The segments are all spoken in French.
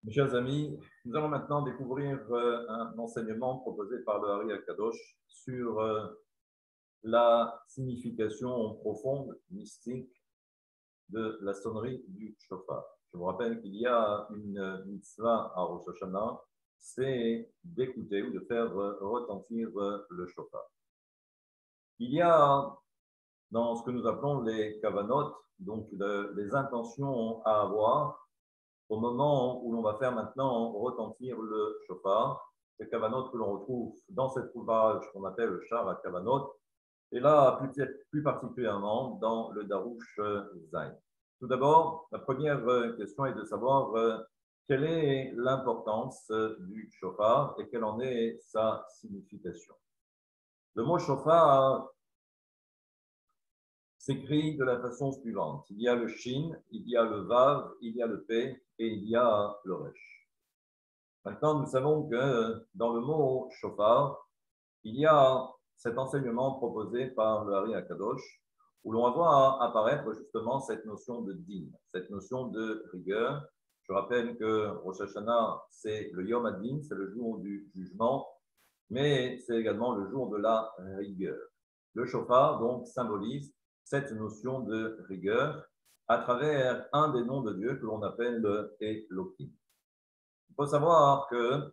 Mes chers amis, nous allons maintenant découvrir un enseignement proposé par le Hari Akadosh sur la signification profonde, mystique de la sonnerie du shofar. Je vous rappelle qu'il y a une mitzvah à Rosh Hashanah, c'est d'écouter ou de faire retentir le shofar. Il y a dans ce que nous appelons les kavanot, donc les intentions à avoir au moment où l'on va faire maintenant retentir le shofar, les kavanot que l'on retrouve dans cet ouvrage qu'on appelle le Shar à Kavanot, et là plus particulièrement dans le Darouche Zain. Tout d'abord, la première question est de savoir quelle est l'importance du shofar et quelle en est sa signification. Le mot shofar s'écrit de la façon suivante. Il y a le shin, il y a le vav, il y a le p et il y a le resh. Maintenant, nous savons que dans le mot shofar, il y a cet enseignement proposé par le Hari Akadosh, où l'on va voir apparaître justement cette notion de din, cette notion de rigueur. Je rappelle que Rosh Hashanah, c'est le Yom Adin, c'est le jour du jugement, mais c'est également le jour de la rigueur. Le shofar, donc, symbolise cette notion de rigueur à travers un des noms de Dieu que l'on appelle le Elohim. Il faut savoir qu'il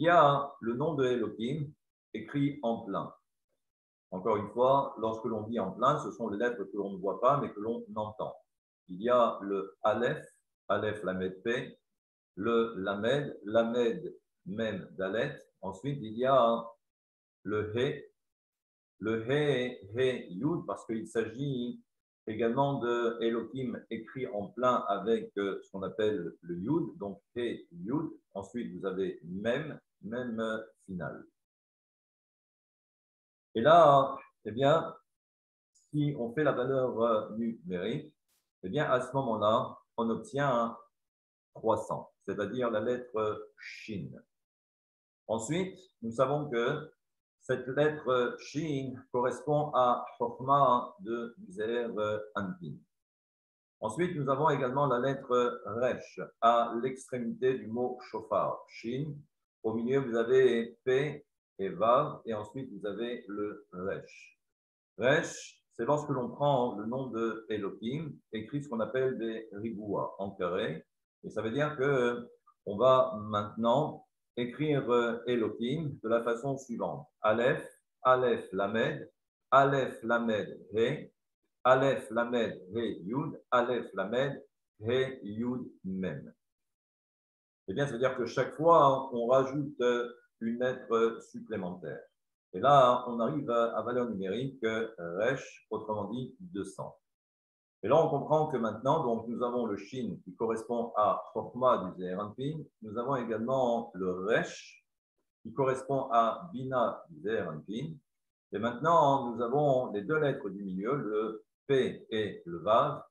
y a le nom de Elohim écrit en plein. Encore une fois, lorsque l'on dit en plein, ce sont les lettres que l'on ne voit pas, mais que l'on entend. Il y a le Aleph, Aleph Lamed P, le Lamed, Lamed Mem Dalet. Ensuite, il y a le He, He, Yud, parce qu'il s'agit également de Elohim écrit en plein avec ce qu'on appelle le Yud, donc He, Yud. Ensuite, vous avez Mem final. Et là, eh bien, si on fait la valeur numérique, eh bien, à ce moment-là, on obtient 300, c'est-à-dire la lettre Shin. Ensuite, nous savons que cette lettre Shin correspond à Chokhmah de Zer Anpin. Ensuite, nous avons également la lettre Resh à l'extrémité du mot Shofar, Shin. Au milieu, vous avez P et Vav, et ensuite, vous avez le Resh. Resh, c'est lorsque l'on prend le nom de Elohim, écrit ce qu'on appelle des riboua en carré, et ça veut dire que on va maintenant écrire Elohim de la façon suivante. Aleph, Aleph Lamed, Aleph Lamed He, Aleph Lamed He Yud, Aleph Lamed He Yud Mem. Eh bien, ça veut dire que chaque fois, on rajoute une lettre supplémentaire. Et là, on arrive à valeur numérique Resh, autrement dit 200. Et là, on comprend que maintenant, donc, nous avons le Shin qui correspond à Chokhmah du Zeir Anpin. Nous avons également le Resh qui correspond à Bina du Zeir Anpin. Et maintenant, nous avons les deux lettres du milieu, le P et le Vav,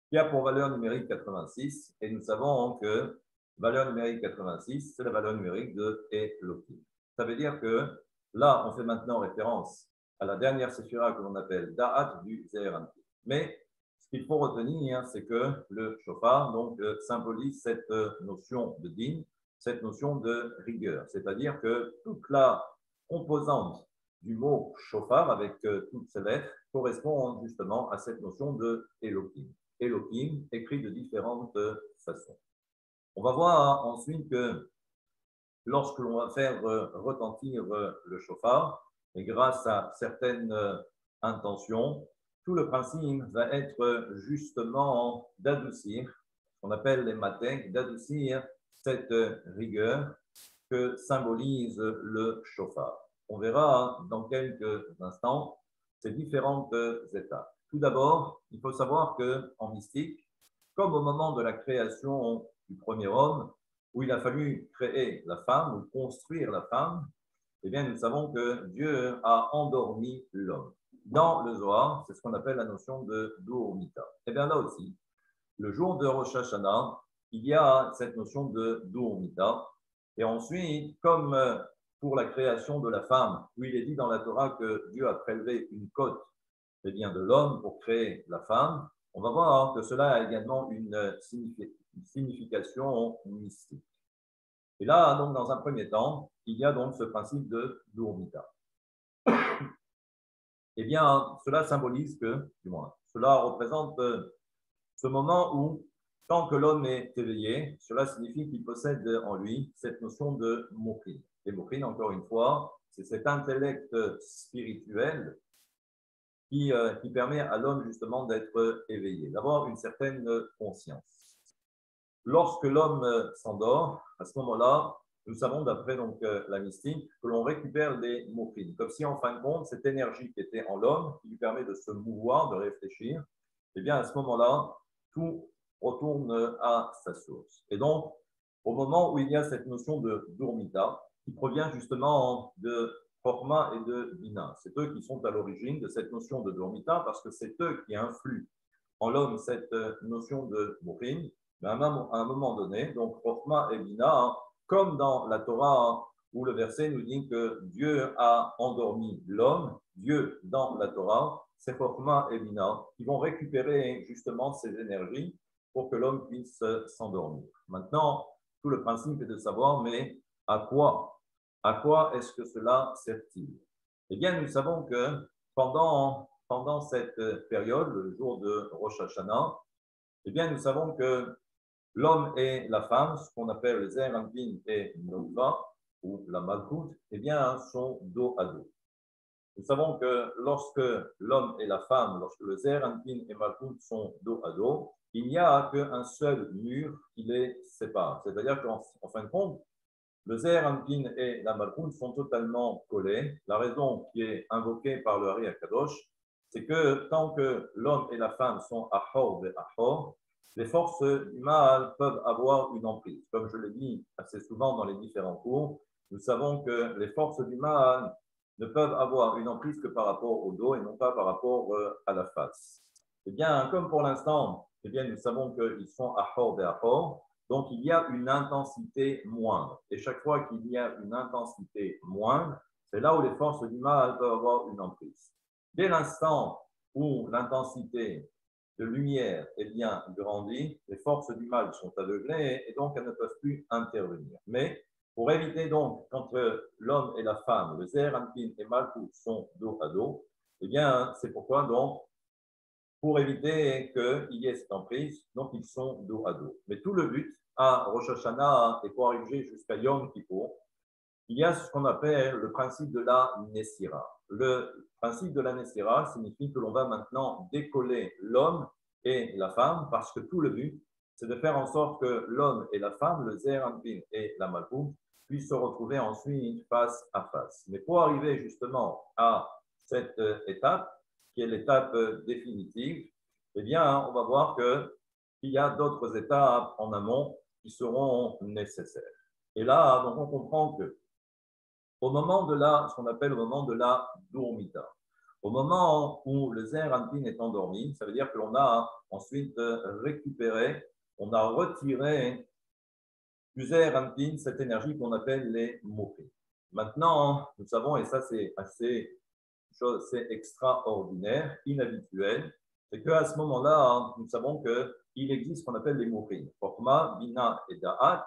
qui a pour valeur numérique 86. Et nous savons que valeur numérique 86, c'est la valeur numérique de Elohim. Ça veut dire que là, on fait maintenant référence à la dernière séphira que l'on appelle Da'at du Zeir Anpin. Mais ce qu'il faut retenir, c'est que le shofar donc, symbolise cette notion de din, cette notion de rigueur. C'est-à-dire que toute la composante du mot shofar, avec toutes ces lettres, correspond justement à cette notion de Elohim. Elohim, écrit de différentes façons. On va voir ensuite que lorsque l'on va faire retentir le shofar, et grâce à certaines intentions, tout le principe va être justement d'adoucir, ce qu'on appelle les matins, d'adoucir cette rigueur que symbolise le shofar. On verra dans quelques instants ces différentes étapes. Tout d'abord, il faut savoir qu'en mystique, comme au moment de la création du premier homme, où il a fallu créer la femme ou construire la femme, eh bien, nous savons que Dieu a endormi l'homme. Dans le Zohar, c'est ce qu'on appelle la notion de Dourmita. Eh bien, là aussi, le jour de Rosh Hashanah, il y a cette notion de Dourmita. Et ensuite, comme pour la création de la femme, où il est dit dans la Torah que Dieu a prélevé une côte eh bien, de l'homme pour créer la femme, on va voir que cela a également une signification mystique. Et là, donc, dans un premier temps, il y a donc ce principe de Durmita. Eh bien, cela symbolise que, du moins, cela représente ce moment où, tant que l'homme est éveillé, cela signifie qu'il possède en lui cette notion de Mokhin. Et Mokhin, encore une fois, c'est cet intellect spirituel qui permet à l'homme justement d'être éveillé, d'avoir une certaine conscience. Lorsque l'homme s'endort, à ce moment-là, nous savons d'après donc la mystique que l'on récupère les mokrines, comme si en fin de compte, cette énergie qui était en l'homme, qui lui permet de se mouvoir, de réfléchir, eh bien à ce moment-là, tout retourne à sa source. Et donc, au moment où il y a cette notion de Durmita, qui provient justement de Chokma et de Bina, c'est eux qui sont à l'origine de cette notion de Durmita, parce que c'est eux qui influent en l'homme cette notion de mokrine. Mais à un moment donné, donc Chokma et Bina, comme dans la Torah, où le verset nous dit que Dieu a endormi l'homme, Dieu dans la Torah, c'est Chokma et Bina qui vont récupérer justement ces énergies pour que l'homme puisse s'endormir. Maintenant, tout le principe est de savoir, mais à quoi est-ce que cela sert-il? Eh bien, nous savons que pendant cette période, le jour de Rosh Hashanah, eh bien, nous savons que l'homme et la femme, ce qu'on appelle le Zeir Anpin et Nova, ou la Malkout, eh bien, sont dos à dos. Nous savons que lorsque l'homme et la femme, lorsque le Zeir Anpin et Malkout sont dos à dos, il n'y a qu'un seul mur qui les sépare. C'est-à-dire qu'en fin de compte, le Zeir Anpin et la Malkout sont totalement collés. La raison qui est invoquée par le Hari Akadosh, c'est que tant que l'homme et la femme sont Ahor et Ahor, les forces du mal peuvent avoir une emprise. Comme je l'ai dit assez souvent dans les différents cours, nous savons que les forces du mal ne peuvent avoir une emprise que par rapport au dos et non pas par rapport à la face. Eh bien, comme pour l'instant, eh bien, nous savons qu'ils sont Ahor et Ahor, donc il y a une intensité moindre. Et chaque fois qu'il y a une intensité moindre, c'est là où les forces du mal peuvent avoir une emprise. Dès l'instant où l'intensité de lumière est bien grandie, les forces du mal sont aveuglées et donc elles ne peuvent plus intervenir. Mais pour éviter donc, quand l'homme et la femme, le Zeir Anpin et Malkout sont dos à dos, eh bien, c'est pourquoi donc, pour éviter qu'il y ait cette emprise, donc ils sont dos à dos. Mais tout le but à Rosh Hashanah et pour arriver jusqu'à Yom Kippour, il y a ce qu'on appelle le principe de la Nessira. Le principe de la Nessira signifie que l'on va maintenant décoller l'homme et la femme parce que tout le but, c'est de faire en sorte que l'homme et la femme, le Zeir Anpin et la Malkout, puissent se retrouver ensuite face à face. Mais pour arriver justement à cette étape, qui est l'étape définitive, eh bien, on va voir qu'il y a d'autres étapes en amont qui seront nécessaires. Et là, donc, on comprend que au moment de ce qu'on appelle au moment de la Durmita, au moment où le Zeir Anpin est endormi, ça veut dire que l'on a ensuite récupéré, on a retiré du Zeir Anpin cette énergie qu'on appelle les mokhines. Maintenant, nous savons, et ça c'est c'est extraordinaire, inhabituel, c'est qu'à ce moment-là, nous savons qu'il existe ce qu'on appelle les mokhines, Chokma, Bina et Da'at,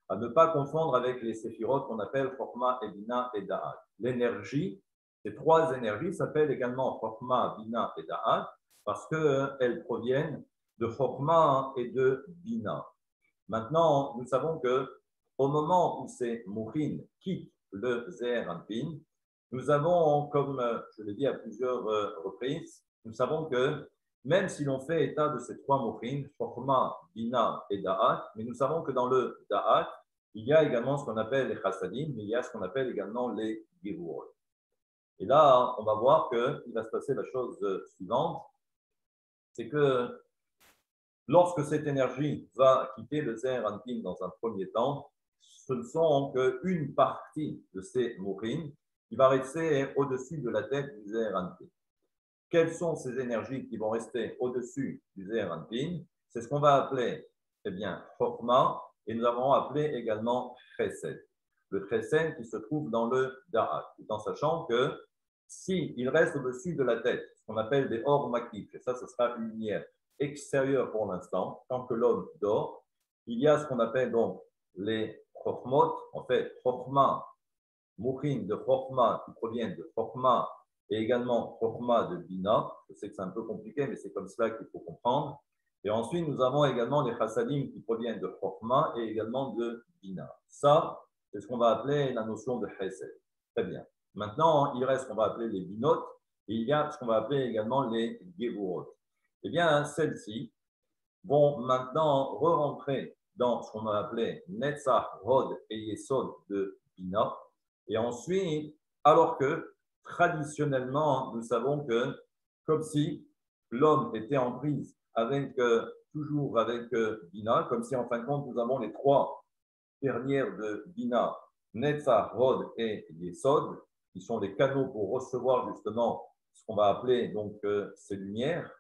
à ne pas confondre avec les séphirotes qu'on appelle Chokma, Bina et Da'at. L'énergie, ces trois énergies s'appellent également Chokma, Bina et Da'at parce qu'elles proviennent de Chokma et de Bina. Maintenant, nous savons qu'au moment où ces mokhines quittent le Zeir Anpin, nous avons, comme je l'ai dit à plusieurs reprises, nous savons que même si l'on fait état de ces trois mokhines, Chokma, Bina et Da'at, mais nous savons que dans le Da'at, il y a également ce qu'on appelle les Chassadim, mais il y a ce qu'on appelle également les Gevurot. Et là, on va voir qu'il va se passer la chose suivante, c'est que lorsque cette énergie va quitter le Zeir Anpin dans un premier temps, ce ne sont qu'une partie de ces mokhines qui va rester au-dessus de la tête du Zeir Anpin. Quelles sont ces énergies qui vont rester au-dessus du Zeir Anpin? C'est ce qu'on va appeler, eh bien, Chokma, et nous avons appelé également Chesed. Le Chesed qui se trouve dans le Da'at, tout en sachant que s'il reste au-dessus de la tête, ce qu'on appelle des Or Makif, et ça, ce sera une lumière extérieur pour l'instant, tant que l'homme dort. Il y a ce qu'on appelle donc les chokhmot, en fait, chokhma, mouchin de chokhma qui proviennent de chokhma et également chokhma de bina. Je sais que c'est un peu compliqué, mais c'est comme cela qu'il faut comprendre. Et ensuite, nous avons également les chassadim qui proviennent de chokhma et également de bina. Ça, c'est ce qu'on va appeler la notion de chesed. Très bien. Maintenant, il reste ce qu'on va appeler les binot et il y a ce qu'on va appeler également les gevurot. Eh bien, celles-ci vont maintenant re-rentrer dans ce qu'on va appeler Netzach, Hod et Yesod de Bina. Et ensuite, alors que traditionnellement, nous savons que comme si l'homme était en prise avec, toujours avec Bina, comme si en fin de compte, nous avons les trois dernières de Bina, Netzach, Hod et Yesod, qui sont les canaux pour recevoir justement ce qu'on va appeler donc ces lumières,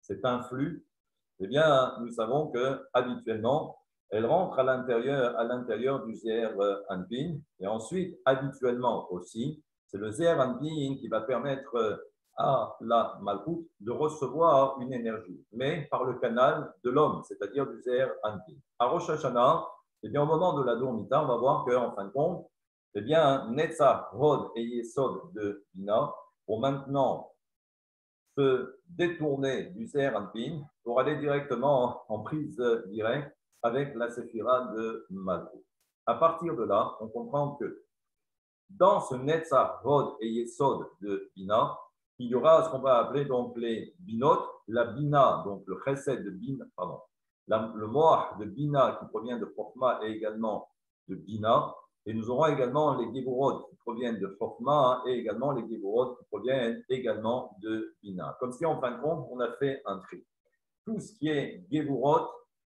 cet influx. Eh bien, nous savons que habituellement, elle rentre à l'intérieur du Zeher Anpin. Et ensuite, habituellement aussi, c'est le Zeher Anpin qui va permettre à la Malkout de recevoir une énergie, mais par le canal de l'homme, c'est-à-dire du Zeher Anpin. À Rosh Hashanah, eh bien, au moment de la Dourmita, on va voir qu'en fin de compte, eh bien, Netzach, Hod et Yesod de Bina vont maintenant se détourner du Zeher Anpin pour aller directement en prise directe avec la séphira de Malkout. À partir de là, on comprend que dans ce Netzach, Hod et Yesod de Bina, il y aura ce qu'on va appeler donc les binot, la bina, donc le chesed de bina, pardon, le moach de bina qui provient de Chokhma et également de bina, et nous aurons également les gevurot qui proviennent de Chokhma et également les gevurot qui proviennent également de bina. Comme si en fin de compte, on a fait un tri. Tout ce qui est gevurot,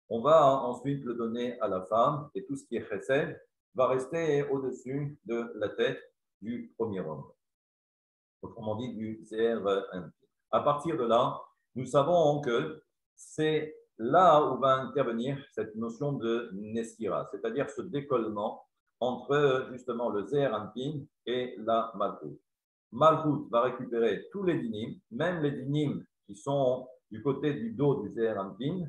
on va ensuite le donner à la femme, et tout ce qui est chesed va rester au-dessus de la tête du premier homme. Autrement dit, du Zeher Anpin. À partir de là, nous savons que c'est là où va intervenir cette notion de Neskira, c'est-à-dire ce décollement entre justement le Zeher Anpin et la Malkout. Malkout va récupérer tous les dinim, même les dinim qui sont du côté du dos du Zeher Anpin,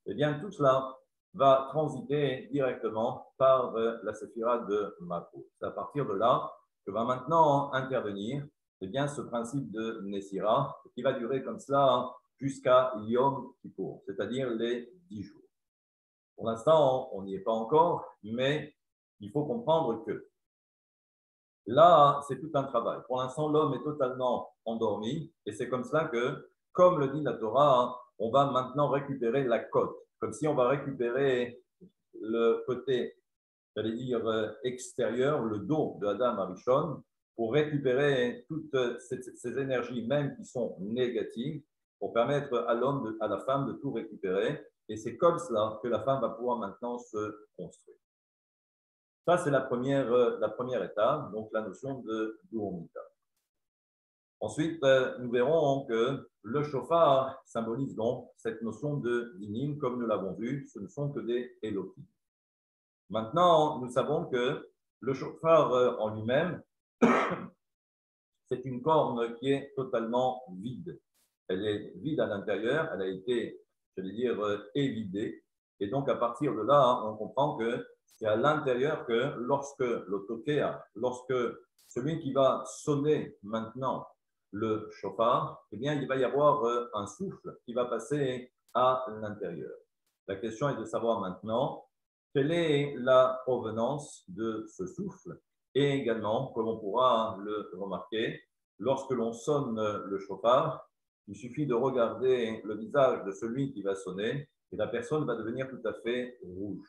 et bien tout cela va transiter directement par la séphira de Malkout. C'est à partir de là que va maintenant intervenir bien, ce principe de Nessira qui va durer comme cela jusqu'à Yom Kippour, c'est-à-dire les 10 jours. Pour l'instant, on n'y est pas encore, mais il faut comprendre que là, c'est tout un travail. Pour l'instant, l'homme est totalement endormi et c'est comme cela que, comme le dit la Torah, on va maintenant récupérer la côte, comme si on va récupérer le côté, j'allais dire, extérieur, le dos de Adam Arishon, pour récupérer toutes ces énergies, même qui sont négatives, pour permettre à l'homme, à la femme de tout récupérer. Et c'est comme cela que la femme va pouvoir maintenant se construire. Ça, c'est la première étape, donc la notion de Dourmita. Ensuite, nous verrons que le shofar symbolise donc cette notion de dinim, comme nous l'avons vu, ce ne sont que des Elohim. Maintenant, nous savons que le shofar en lui-même, c'est une corne qui est totalement vide. Elle est vide à l'intérieur, elle a été, je vais dire, évidée. Et donc, à partir de là, on comprend que c'est à l'intérieur que lorsque l'autokea, lorsque celui qui va sonner maintenant le chauffard, eh bien, il va y avoir un souffle qui va passer à l'intérieur. La question est de savoir maintenant quelle est la provenance de ce souffle et également, comme on pourra le remarquer, lorsque l'on sonne le chauffard, il suffit de regarder le visage de celui qui va sonner et la personne va devenir tout à fait rouge.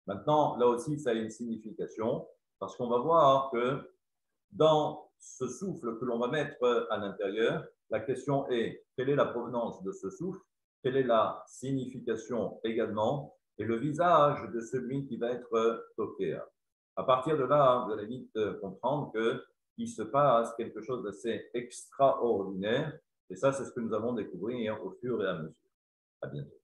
Maintenant, là aussi, ça a une signification parce qu'on va voir que dans ce souffle que l'on va mettre à l'intérieur, la question est quelle est la provenance de ce souffle, quelle est la signification également, et le visage de celui qui va être toqué. À partir de là, vous allez vite comprendre qu'il se passe quelque chose d'assez extraordinaire, et ça, c'est ce que nous allons découvrir au fur et à mesure. À bientôt.